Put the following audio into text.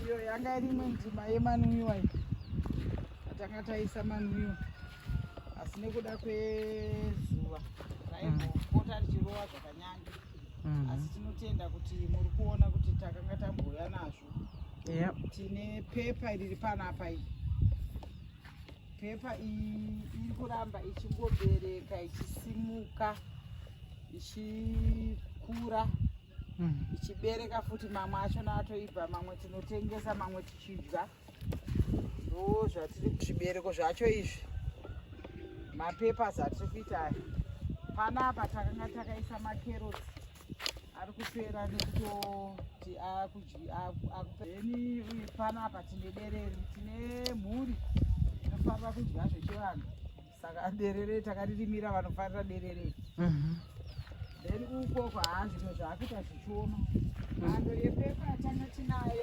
iyo yanga iri imwe ndima yemanwiwa atanga taisa manwiwa asi nekuda kwezuva raimbopota richirova zvakanyanya asi tinotenda kuti muri kuona kuti takanga tambouya nazvo. Tine pepa riri panapa iyi. Pepa iyi iri kuramba ichingobereka ichisimuka ichikura ichibereka futi, mamwe achona atoibva, mamwe tinotengesa, mamwe tichidya. Ndo zvatiri zvibereko zvacho izvi, mapepas atiri kuita aya. Panapa takanga takaisa makerotsi ari kupera nekutoti akupeni. Panapa tine derere, tine mhuri inofanira kudya zvechivanhu, saka derere takaririmira vanofarira derere. Then ukoko zvinhu zvaakuita zvichioma. Mhando yepepa yatanga tinayo